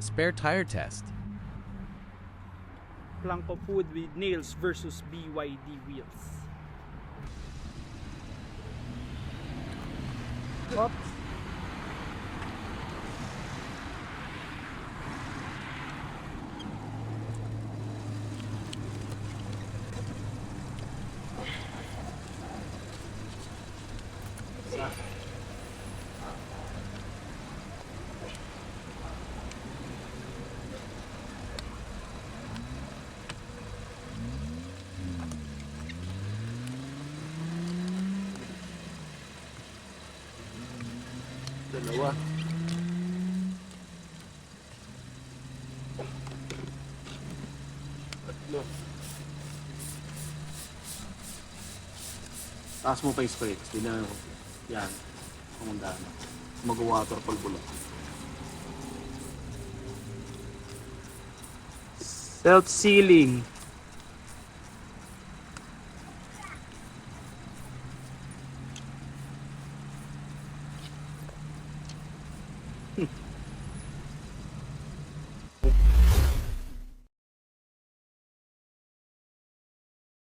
spare tire test. Plank of wood with nails versus BYD wheels. Oops. Dalawa. Tatlo. Taas mo pa yung spray. Tapos dinaan ko. Yan. Pumundahan na. Mag-waterfall bulak. Self-sealing.